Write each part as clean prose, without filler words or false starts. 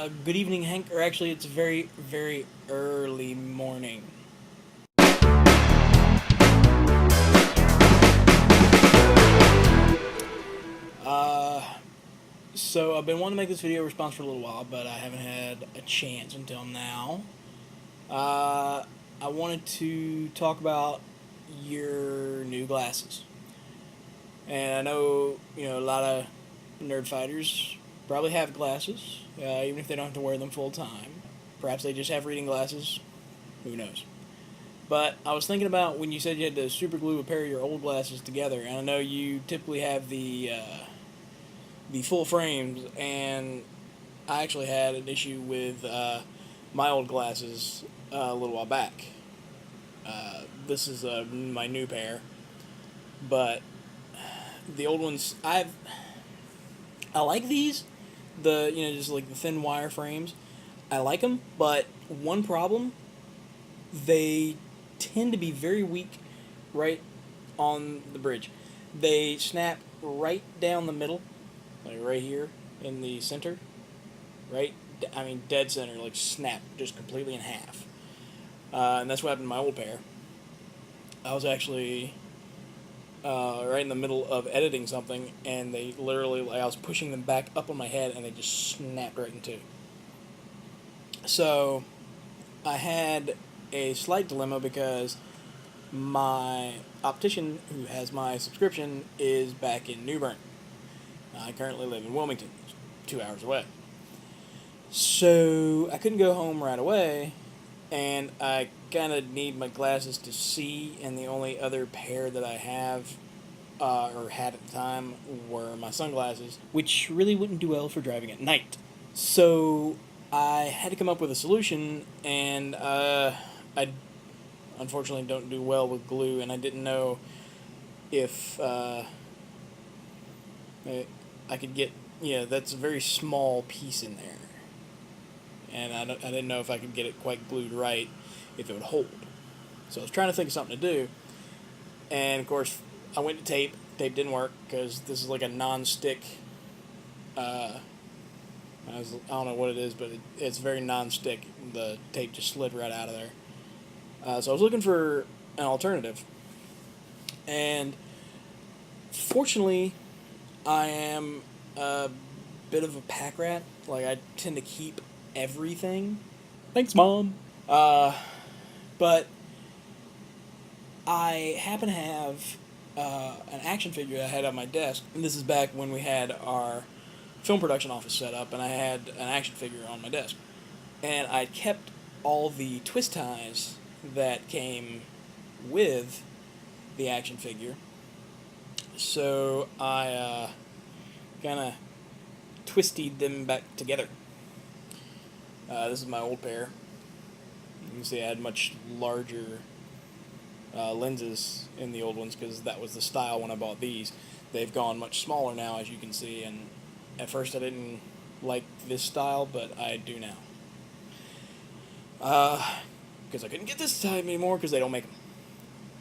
Good evening, Hank. Or actually, it's very, very early morning. Uh, so I've been wanting to make this video response for a little while, but I haven't had a chance until now. Uh, I wanted to talk about your new glasses, and I know a lot of nerd fighters probably have glasses, even if they don't have to wear them full time. Perhaps they just have reading glasses. Who knows? But I was thinking about when you said you had to super glue a pair of your old glasses together, and I know you typically have the full frames, and I actually had an issue with my old glasses a little while back. This is my new pair, but the old ones I like these, just like the thin wire frames. I like them, but one problem, they tend to be very weak right on the bridge. They snap right down the middle, like right here in the center, right? I mean, dead center, like snap just completely in half. And that's what happened to my old pair. I was actually right in the middle of editing something, and they literally, like, I was pushing them back up on my head, and they just snapped right in two. So I had a slight dilemma because my optician, who has my subscription, is back in New Bern. I currently live in Wilmington, 2 hours away. So I couldn't go home right away, and I kind of need my glasses to see, and the only other pair that I have, or had at the time, were my sunglasses, which really wouldn't do well for driving at night. So I had to come up with a solution, and I unfortunately don't do well with glue, and I didn't know if I could get, that's a very small piece in there, and I didn't know if I could get it quite glued right, if it would hold. So I was trying to think of something to do, and of course I went to tape. Tape didn't work because this is like a non-stick. I don't know what it is, but it's very non-stick. The tape just slid right out of there. So I was looking for an alternative, and fortunately, I am a bit of a pack rat. Like, I tend to keep everything. Thanks, Mom. But I happen to have an action figure I had on my desk. And this is back when we had our film production office set up, and I had an action figure on my desk. And I kept all the twist ties that came with the action figure. So I kind of twisted them back together. This is my old pair. You can see I had much larger lenses in the old ones because that was the style when I bought these. They've gone much smaller now, as you can see, and at first I didn't like this style, but I do now. Because I couldn't get this type anymore because they don't make them.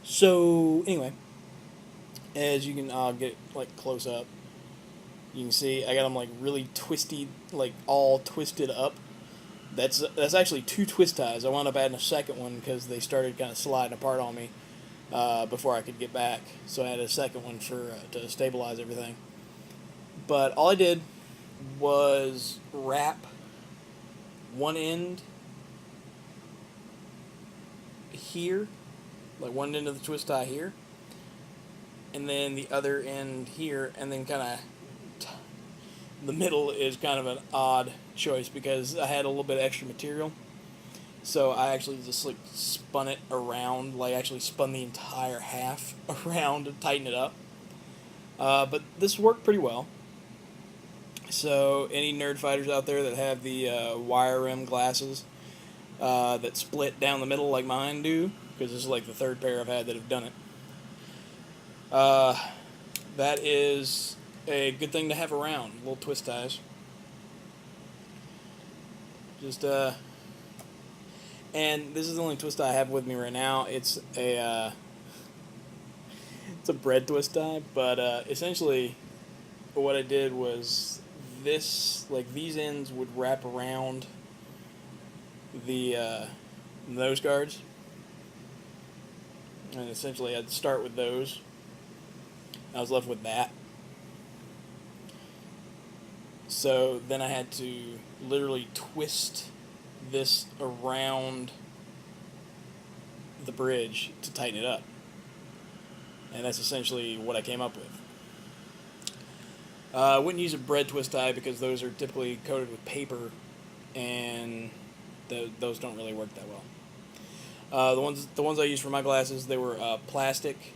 So, anyway, as you can get like close up, you can see I got them like really twisty, like all twisted up. That's actually two twist ties. I wound up adding a second one because they started kind of sliding apart on me before I could get back. So I had a second one for to stabilize everything. But all I did was wrap one end here, like one end of the twist tie here, and then the other end here, and then kind of the middle is kind of an odd choice because I had a little bit of extra material. So I actually just like spun it around, like actually spun the entire half around to tighten it up. But this worked pretty well. So any nerd fighters out there that have the wire rim glasses that split down the middle like mine do, because this is like the third pair I've had that have done it. That is a good thing to have around, little twist ties. Just and this is the only twist I have with me right now. It's a bread twist tie, but essentially what I did was these ends would wrap around the nose guards, and essentially I'd start with those. I was left with that. So then I had to literally twist this around the bridge to tighten it up. And that's essentially what I came up with. I wouldn't use a bread twist tie because those are typically coated with paper, and those don't really work that well. The ones I used for my glasses, they were plastic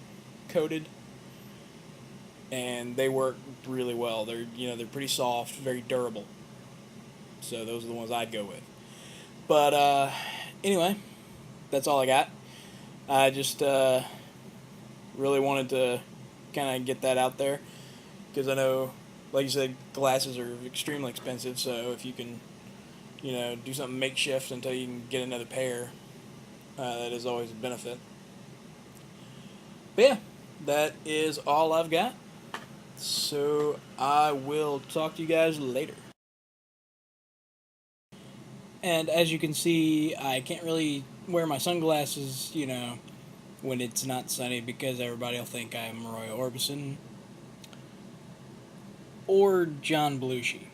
coated, and they work really well. They're pretty soft, very durable. So those are the ones I'd go with. But anyway, that's all I got. I just really wanted to kind of get that out there because I know, like you said, glasses are extremely expensive. So if you can, do something makeshift until you can get another pair, that is always a benefit. But yeah, that is all I've got. So I will talk to you guys later. And as you can see, I can't really wear my sunglasses, when it's not sunny because everybody will think I'm Roy Orbison or John Belushi.